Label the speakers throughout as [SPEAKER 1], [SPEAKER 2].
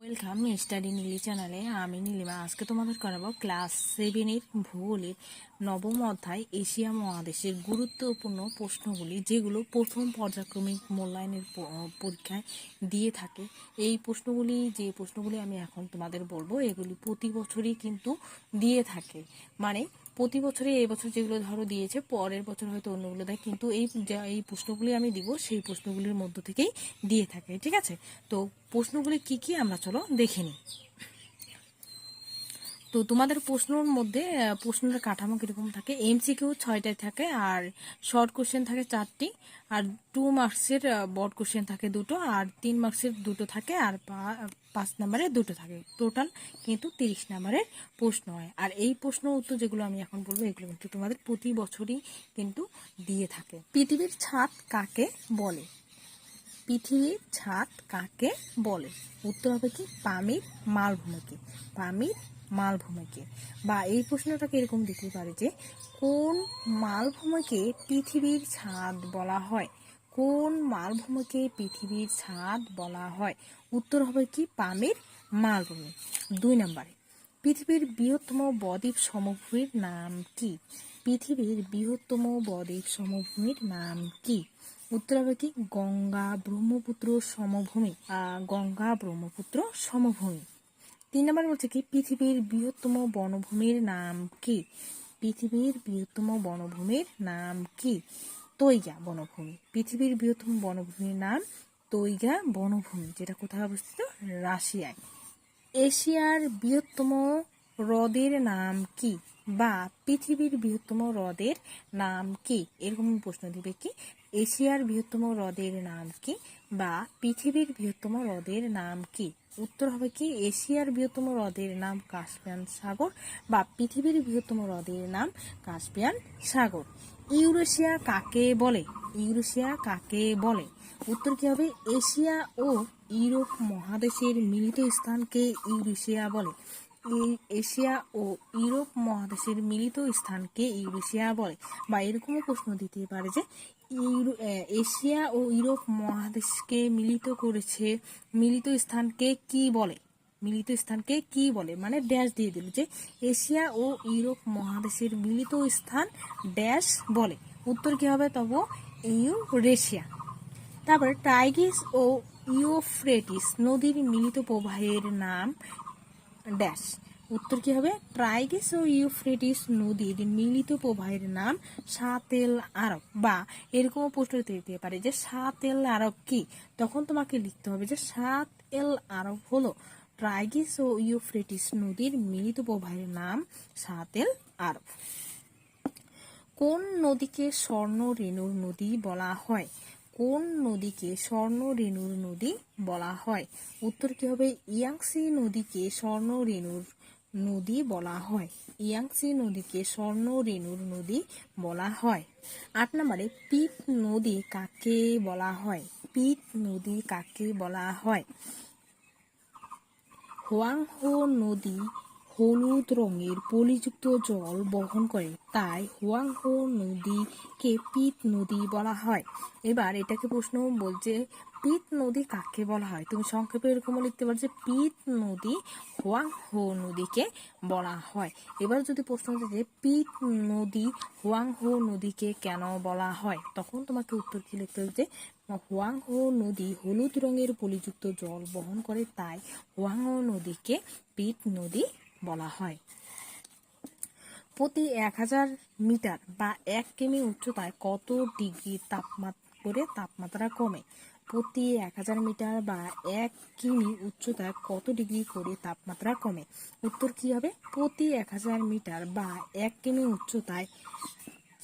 [SPEAKER 1] Welcome study Neeli চ্যানেলে। আমি নীলিমা আজকে তোমাদের করাবো ক্লাস 7-এর ভূগোলের নবম অধ্যায় এশিয়া মহাদেশের গুরুত্বপূর্ণ প্রশ্নগুলি, যেগুলো প্রথম পর্যায়ক্রমিক মূল্যায়নের পরীক্ষায় দিয়ে থাকে। এই প্রশ্নগুলি আমি এখন তোমাদের বলবো, এগুলি প্রতি বছরই কিন্তু দিয়ে থাকে। মানে প্রতি বছরে এই বছর যেগুলো ধরো দিয়েছে, পরের বছর হয়তো অন্যগুলো দেয়, কিন্তু এই প্রশ্নগুলি আমি দিব সেই প্রশ্নগুলির মধ্য থেকেই দিয়ে থাকে। ঠিক আছে, তো প্রশ্নগুলি কি কি আমরা চলো দেখে নিই। তো তোমাদের প্রশ্নের মধ্যে প্রশ্নের কাঠামো কিরকম থাকে? এমসিকিউ 6টায় থাকে, আর শর্ট কোশ্চেন থাকে 4টি, আর 2 মার্কসের বড় কোশ্চেন থাকে 2টো, আর 3 মার্কসের 2টো থাকে, আর 5 নম্বরের 2টো থাকে। টোটাল কিন্তু 30 নম্বরের প্রশ্ন হয়। আর এই প্রশ্ন উত্তর যেগুলো আমি এখন বলবো, এগুলো কিন্তু তোমাদের প্রতি বছরই কিন্তু দিয়ে থাকে। পৃথিবীর ছাদ কাকে বলে? পৃথিবীর ছাদ কাকে বলে? উত্তর হবে কি? পামির মালভূমিকে। পামির মালভূমিকে। বা এই প্রশ্নটাকে এরকম দিতে পারে যে, কোন মালভূমিকে পৃথিবীর ছাদ বলা হয়? কোন মালভূমিকে পৃথিবীর ছাদ বলা হয়? উত্তর হবে কি? পামির মালভূমি। 2 নম্বরে, পৃথিবীর বৃহত্তম বদ্বীপ সমভূমির নাম কি? পৃথিবীর বৃহত্তম বদ্বীপ সমভূমির নাম কি? উত্তর হবে কি? গঙ্গা ব্রহ্মপুত্র সমভূমি। গঙ্গা ব্রহ্মপুত্র সমভূমি। 3 নম্বর বলছে কি? পৃথিবীর বৃহত্তম বনভূমির নাম কি? পৃথিবীর বৃহত্তম বনভূমির নাম কি? তৈগা বনভূমি। পৃথিবীর বৃহত্তম বনভূমির নাম তৈগা বনভূমি, যেটা কোথায় অবস্থিত? রাশিয়ায়। এশিয়ার বৃহত্তম হ্রদের নাম কি? বা পৃথিবীর বৃহত্তম হ্রদের নাম কি? এরকম প্রশ্ন দিবে কি? এশিয়ার বৃহত্তম হ্রদের নাম কি? বা পৃথিবীর বৃহত্তম হ্রদের নাম কি? উত্তর হবে কি? এশিয়ার বৃহত্তম হ্রদের নাম কাস্পিয়ান সাগর, বা পৃথিবীর বৃহত্তম হ্রদের নাম কাস্পিয়ান সাগর। ইউরেশিয়া কাকে বলে? ইউরেশিয়া কাকে বলে? উত্তর কি হবে? এশিয়া ও ইউরোপ মহাদেশের মিলিত স্থানকে ইউরেশিয়া বলে। এশিয়া ও ইউরোপ মহাদেশের মিলিত স্থানকে ইউরেশিয়া বলে। বা এরকমও প্রশ্ন দিতে পারে যে, এশিয়া ও ইউরোপ মহাদেশকে মিলিত করেছে, মিলিত স্থানকে কি বলে? মিলিত স্থানকে কি বলে? মানে ড্যাশ দিয়ে দিল যে, এশিয়া ও ইউরোপ মহাদেশের মিলিত স্থান ড্যাশ বলে। উত্তর কি হবে? তবু ইউরেশিয়া। তারপরে টাইগ্রিস ও ইউফ্রেটিস নদীর মিলিত প্রবাহের নাম ড্যাশ। উত্তর কি হবে? টাইগ্রিস ও ইউফ্রেটিস নদীর মিলিত প্রবাহের নাম সাতেল আরব। বা এরকম প্রশ্ন দিতে পারে যে, সাতেল আরব কি? তখন তোমাকে লিখতে হবে যে, সাতেল আরব হলো টাইগ্রিস ও ইউফ্রেটিস নদীর মিলিত প্রবাহের নাম সাতেল আরব। কোন নদীকে স্বর্ণ রেণুর নদী বলা হয়? কোন নদীকে স্বর্ণ রেণুর নদী বলা হয়? উত্তর কি হবে? ইয়াংসি নদীকে স্বর্ণ রেণুর নদী বলা হয়। ইয়াংসি নদীকে স্বর্ণ রেণুর নদী বলা হয়। 8 নম্বরে, পিত নদী কাকে বলা হয়? পিত নদী কাকে বলা হয়? হোয়াংহো নদী হলুদ রঙের পলিযুক্ত জল বহন করে, তাই হোয়াংহো নদীকে পিত নদী বলা হয়। এবার এটাকে প্রশ্ন বলছে, পিত নদী কাকে বলা হয়? তুমি সংক্ষেপে এরকম লিখতে পারো যে, পিত নদী হোয়াংহো নদীকে বলা হয়। এবার যদি প্রশ্ন হচ্ছে যে, পিত নদী হোয়াংহো নদীকে কেন বলা হয়, তখন তোমাকে উত্তর কি লিখতে হবে? যে, হোয়াংহো নদী হলুদ রঙের পলিযুক্ত জল বহন করে, তাই হোয়াংহো নদীকে পিত নদী বলা হয়। প্রতি 1000 মিটার বা 1 কিমি উচ্চতায় কত ডিগ্রি তাপমাত্রা কমে? প্রতি 1000 মিটার বা 1 কিমি উচ্চতায় কত ডিগ্রি করে তাপমাত্রা কমে? উত্তর কি হবে? প্রতি 1000 মিটার বা 1 কিমি উচ্চতায়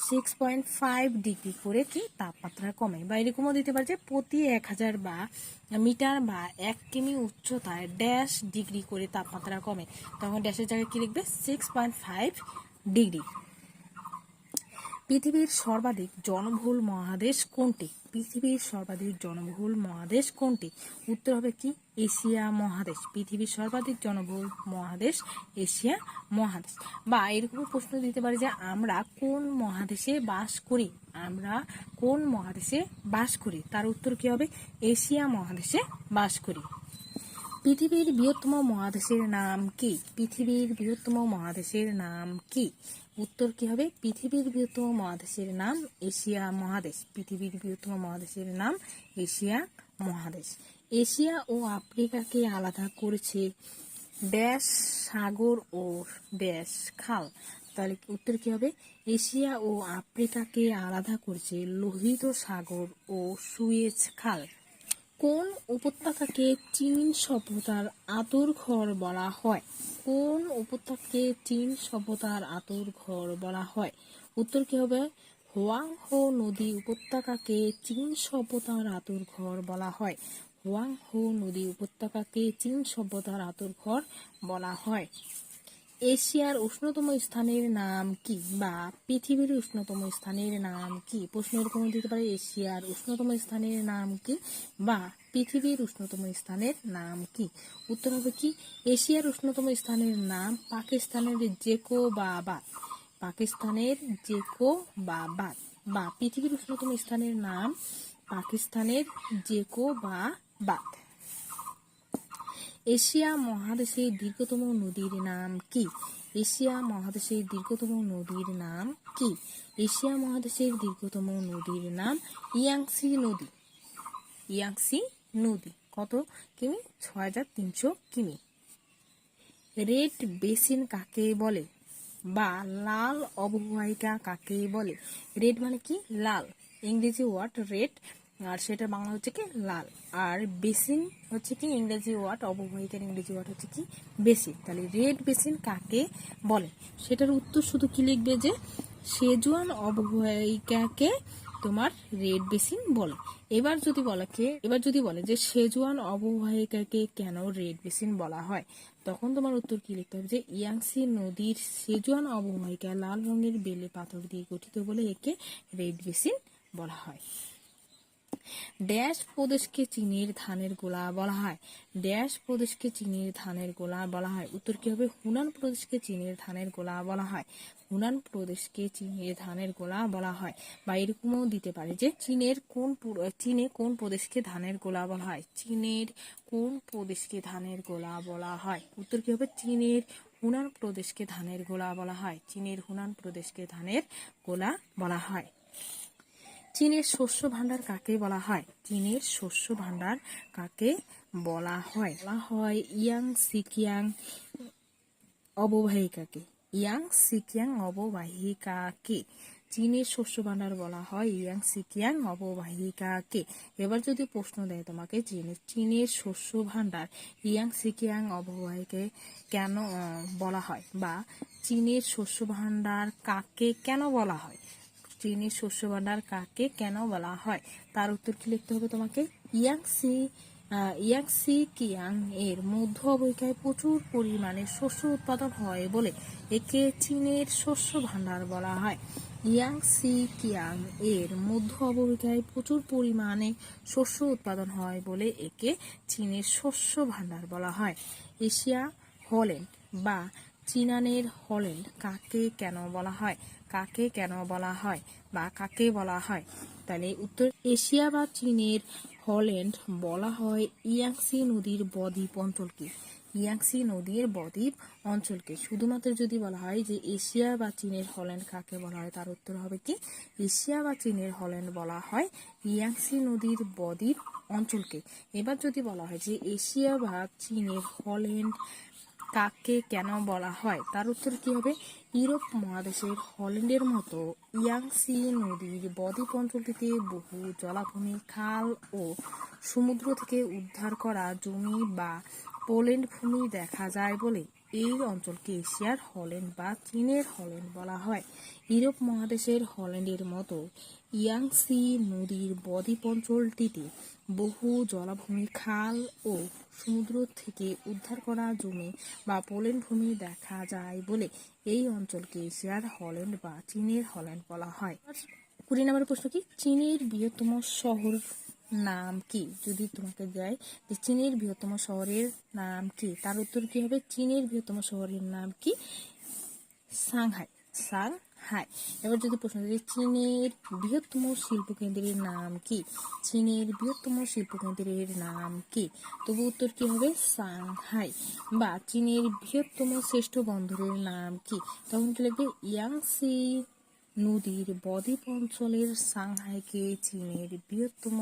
[SPEAKER 1] 6.5 ডিগ্রি করে কি তাপমাত্রা কমে। বা এরকমও দিতে পারে যে, প্রতি 1000 মিটার বা 1 কিমি উচ্চতায় ড্যাশ ডিগ্রি করে তাপমাত্রা কমে। তখন ড্যাশের জায়গায় কি লিখবে? 6.5 ডিগ্রি। পৃথিবীর সর্বাধিক জনবহুল মহাদেশ কোনটি? পৃথিবীর সর্বাধিক জনবহুল মহাদেশ কোনটি? উত্তর হবে কি? এশিয়া মহাদেশ। পৃথিবীর সর্বাধিক জনবহুল মহাদেশ এশিয়া মহাদেশ। বা এরকম প্রশ্ন দিতে পারে যে, আমরা কোন মহাদেশে বাস করি? আমরা কোন মহাদেশে বাস করি? তার উত্তর কি হবে? এশিয়া মহাদেশে বাস করি। পৃথিবীর বৃহত্তম মহাদেশের নাম কি? পৃথিবীর বৃহত্তম মহাদেশের নাম কি? উত্তর কি হবে? পৃথিবীর বৃহত্তম মহাদেশের নাম এশিয়া মহাদেশ। পৃথিবীর বৃহত্তম মহাদেশের নাম এশিয়া মহাদেশ। এশিয়া ও আফ্রিকাকে আলাদা করেছে ড্যাশ সাগর ও ড্যাশ খাল। তাহলে উত্তর কি হবে? এশিয়া ও আফ্রিকাকে আলাদা করেছে লোহিত সাগর ও সুয়েজ খাল। কোন উপত্যকাকে চীন সভ্যতার আঁতুড়ঘর বলা হয়? কোন উপত্যকাকে চীন সভ্যতার আঁতুড়ঘর বলা হয়? উত্তর কি হবে? হোয়াংহো নদী উপত্যকাকে চীন সভ্যতার আঁতুড়ঘর বলা হয়। হোয়াংহো নদী উপত্যকাকে চীন সভ্যতার আঁতুড়ঘর বলা হয়। এশিয়ার উষ্ণতম স্থানের নাম কি? বা পৃথিবীর উষ্ণতম স্থানের নাম কি? প্রশ্ন এরকম দিতে পারে, এশিয়ার উষ্ণতম স্থানের নাম কি? বা পৃথিবীর উষ্ণতম স্থানের নাম কি? উত্তর হবে কি? এশিয়ার উষ্ণতম স্থানের নাম পাকিস্তানের জেকোবাবাদ। পাকিস্তানের জেকোবাবাদ। বা পৃথিবীর উষ্ণতম স্থানের নাম পাকিস্তানের জেকোবাবাদ। এশিয়া মহাদেশের দীর্ঘতম নদীর নাম কি? এশিয়া মহাদেশের দীর্ঘতম নদীর নাম কি? এশিয়া মহাদেশের দীর্ঘতম নদীর নাম ইয়াংসি নদী। ইয়াংসি নদী কত কিমি? 6300 কিমি। রেড বেসিন কাকে বলে? বা লাল অববাহিকা কাকে বলে? রেড মানে কি? লাল, ইংরেজি ওয়ার্ড রেড, আর সেটা বাংলা হচ্ছে কি? লাল। আর বেসিন হচ্ছে কি? ইংরেজি ওয়ার্ড, অববাহিকার ইংরেজি ওয়ার্ড হচ্ছে কি? বেসিন। তাহলে রেড বেসিন কাকে বলে? সেটার উত্তর শুধু কি লিখবে যে সেজুয়ান অববাহিকাকে তোমার রেড বেসিন বলে। এবার যদি বলে যে সেজুয়ান অববাহিকাকে কেন রেড বেসিন বলা হয়, তখন তোমার উত্তর কি লিখতে হবে যে ইয়াংসি নদীর সেজুয়ান অববাহিকা লাল রঙের বেলে পাথর দিয়ে গঠিত বলে একে রেড বেসিন বলা হয়। ড্যাশ প্রদেশকে চীনের ধানের গোলা বলা হয়। ড্যাশ প্রদেশকে চীনের ধানের গোলা বলা হয়। উত্তর কি হবে? হুনান প্রদেশকে চীনের ধানের গোলা বলা হয়। হুনান প্রদেশকে চীনের ধানের গোলা বলা হয়। বা এরকমও দিতে পারে যে চীনে কোন প্রদেশকে ধানের গোলা বলা হয়? চীনের কোন প্রদেশকে ধানের গোলা বলা হয়? উত্তর কি হবে? চীনের হুনান প্রদেশকে ধানের গোলা বলা হয়। চীনের হুনান প্রদেশকে ধানের গোলা বলা হয়। চীনের শস্য ভাণ্ডার কাকে বলা হয়? চীনের শস্য ভাণ্ডার কাকে বলা হয়? বলা হয় ইয়াং সিকিয়াং অববাহিকাকে। ইয়াং সিকিয়াং অববাহিকাকে চীনের শস্য ভাণ্ডার বলা হয় ইয়াং সিকিয়াং অববাহিকাকে। এবার যদি প্রশ্ন দেয় তোমাকে চীনের শস্য ভাণ্ডার ইয়াং সিকিয়াং অববাহিকাকে কেন বলা হয়, বা চীনের শস্য ভাণ্ডার কাকে কেন বলা হয়, চীনের শস্য ভাণ্ডার কাকে কেন বলা হয়, তার উত্তর কি লিখতে হবে তোমাকে? ইয়াংসি কিয়াং এর মধ্য অববাহিকায় প্রচুর পরিমাণে শস্য উৎপাদন হয় বলে একে চীনের শস্য ভাণ্ডার বলা হয়। ইয়াংসি কিয়াং এর মধ্য অববাহিকায় প্রচুর পরিমাণে শস্য উৎপাদন হয় বলে একে চীনের শস্য ভাণ্ডার বলা হয়। এশিয়া হল্যান্ড বা চীনানের হল্যান্ড কাকে কেন বলা হয়? কাকে কেন বলা হয় বা কাকে বলা হয়? তাহলে উত্তর এশিয়া বা চীনের হল্যান্ড বলা হয় ইয়াংসি নদীর বদ্বীপ অঞ্চলকে। ইয়াংসি নদীর বদ্বীপ অঞ্চলকে। শুধুমাত্র যদি বলা হয় যে এশিয়া বা চীনের হল্যান্ড কাকে বলা হয়, তার উত্তর হবে কি? এশিয়া বা চীনের হল্যান্ড বলা হয় ইয়াংসি নদীর বদ্বীপ অঞ্চলকে। এবার যদি বলা হয় যে এশিয়া বা চীনের হল্যান্ড কাকে কেন বলা হয়, তার উত্তর কি হবে? ইউরোপ মহাদেশের হল্যান্ডের মতো ইয়াংসি নদীর বদ্বীপ অঞ্চলটিতে বহু জলাভূমি, খাল ও সমুদ্র থেকে উদ্ধার করা জমি বা পোল্যান্ড ভূমি দেখা যায় বলে এই অঞ্চলকে এশিয়ার হল্যান্ড বা চীনের হল্যান্ড বলা হয়। ইউরোপ মহাদেশের হল্যান্ডের মতো ইয়াংসি নদীর বদ্বীপ অঞ্চলটিতে বহু জলাভূমি, খাল ও সমুদ্র থেকে উদ্ধার করা জমি বা পোল্যান্ড ভূমি দেখা যায় বলে এই অঞ্চলকে এশিয়ার হল্যান্ড বা চীনের হল্যান্ড বলা হয়। 20 নম্বর প্রশ্ন কি? চীনের বৃহত্তম শহর নাম কি? যদি তোমাকে দেয় যে চীনের বৃহত্তম শহরের নাম কি, তার উত্তর কি হবে? চীনের বৃহত্তম শহরের নাম কি? সাংহাই। সাংহাই। এবার যদি প্রশ্ন থাকে চীনের বৃহত্তম শিল্পকেন্দ্রের নাম কি? চীনের বৃহত্তম শিল্পকেন্দ্রের নাম কি? তবু উত্তর কি হবে? সাংহাই। বা চীনের বৃহত্তম শ্রেষ্ঠ বন্দরের নাম কি? তখন কি লিখবে? ইয়াংসি নদীর বদ্বীপ অঞ্চলের সাংহাইকে চীনের বৃহত্তম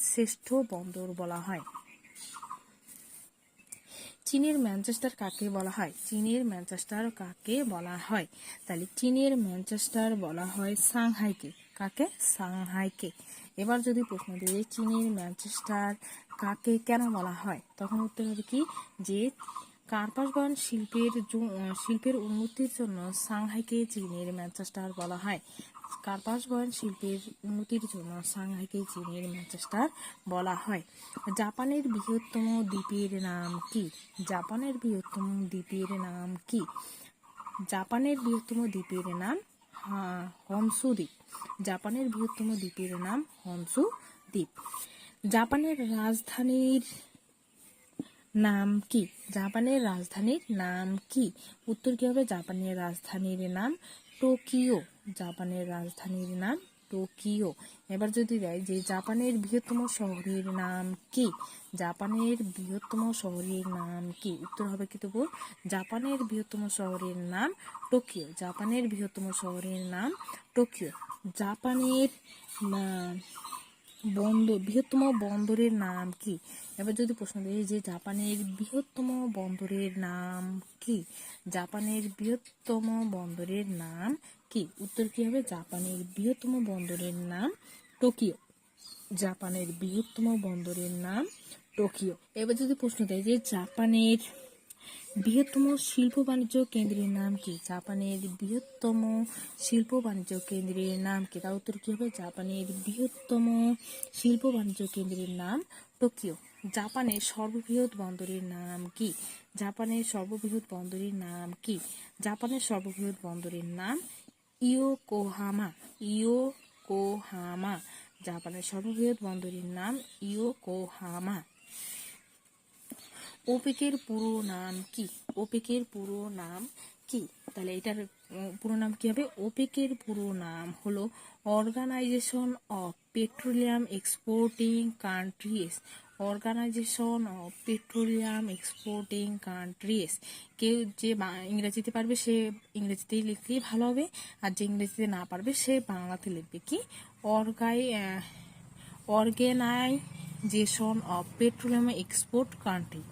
[SPEAKER 1] শ্রেষ্ঠ বন্দর বলা হয়। চীনের ম্যানচেস্টার কাকে বলা হয়? চীনের ম্যানচেস্টার কাকে বলা হয়? তাহলে চীনের ম্যানচেস্টার বলা হয় সাংহাইকে। কাকে? সাংহাইকে। এবার যদি প্রশ্ন দিয়ে চীনের ম্যানচেস্টার কাকে কেন বলা হয়, তখন উত্তর হবে কি যে কার্পাস বয়ন শিল্পের উন্নতির জন্য সাংহাইকে চীনের ম্যানচেস্টার বলা হয়। কার্পাস বয়ন শিল্পের উন্নতির জন্য সাংহাইকে চীনের ম্যানচেস্টার বলা হয়। জাপানের বৃহত্তম দ্বীপের নাম কি? জাপানের বৃহত্তম দ্বীপের নাম কি? জাপানের বৃহত্তম দ্বীপের নাম হনসু দ্বীপ। জাপানের বৃহত্তম দ্বীপের নাম হনসু দ্বীপ। জাপানের রাজধানীর নাম কি? জাপানের রাজধানীর নাম কি? উত্তর কি হবে? জাপানের রাজধানীর নাম টোকিও। জাপানের রাজধানীর নাম টোকিও। এবার যদি দেয় যে জাপানের বৃহত্তম শহরের নাম কি? জাপানের বৃহত্তম শহরের নাম কি? উত্তর হবে কি তবু? জাপানের বৃহত্তম শহরের নাম টোকিও। জাপানের বৃহত্তম শহরের নাম টোকিও। জাপানের বৃহত্তম বন্দরের নাম কি? এবার যদি প্রশ্ন দেয় যে জাপানের বৃহত্তম বন্দরের নাম কি? জাপানের বৃহত্তম বন্দরের নাম কি? উত্তর কি হবে? জাপানের বৃহত্তম বন্দরের নাম টোকিও। জাপানের বৃহত্তম বন্দরের নাম টোকিও। এবার যদি প্রশ্ন দেয় যে জাপানের বৃহত্তম শিল্প বাণিজ্য কেন্দ্রের নাম কি? জাপানের বৃহত্তম শিল্প বাণিজ্য কেন্দ্রের নাম কি? তার উত্তর কি হবে? জাপানের বৃহত্তম শিল্প বাণিজ্য কেন্দ্রের নাম টোকিও। জাপানের সর্ববৃহৎ বন্দরের নাম কি? জাপানের সর্ববৃহৎ বন্দরের নাম কি? জাপানের সর্ববৃহৎ বন্দরের নাম ইয়োকোহামা। ইয়োকোহামা। জাপানের সর্ববৃহৎ বন্দরের নাম ইয়োকোহামা। ওপেকের পুরো নাম কি? ওপেকের পুরো নাম কি? তাহলে এটার পুরো নাম কি হবে? ওপেকের পুরো নাম হলো organisation of petroleum exporting countries. Organisation of petroleum exporting countries. কেউ যে ইংরেজিতে পারবে সে ইংরেজিতেই লিখলেই ভালো হবে, আর যে ইংরেজিতে না পারবে সে বাংলাতে লিখবে কি organization of petroleum export country.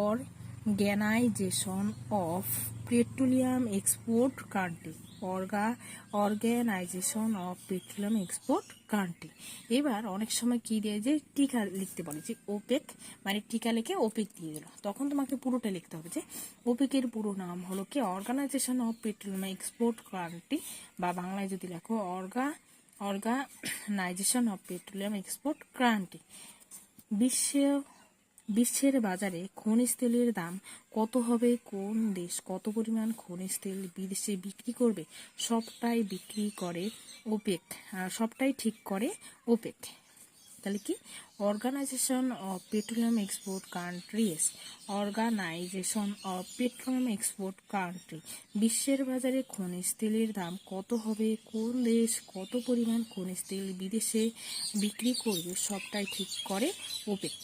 [SPEAKER 1] Organization of petroleum export country. Organization of petroleum export country. এবার অনেক সময় কি দিয়ে যে টিকা লিখতে বলে যে ওপেক, মানে টিকা লিখে ওপেক দিয়ে দিল, তখন তোমাকে পুরোটা লিখতে হবে যে ওপেকের পুরো নাম হলো কি organization of petroleum export country, বা বাংলায় যদি লেখো organization of petroleum export country. বিশ্বের বাজারে খনিজ তেলের দাম কত হবে? কোন দেশ কত পরিমাণ খনিজ তেল বিদেশে বিক্রি করবে? সবটাই বিক্রি করে ওপেক, সবটাই ঠিক করে ওপেক। তাহলে কি? Organization of petroleum export countries. Organisation of petroleum export country. বিশ্বের বাজারে খনিজ তেলের দাম কত হবে? কোন দেশ কত পরিমাণ খনিজ তেল বিদেশে বিক্রি করবে? সবটাই ঠিক করে ওপেক।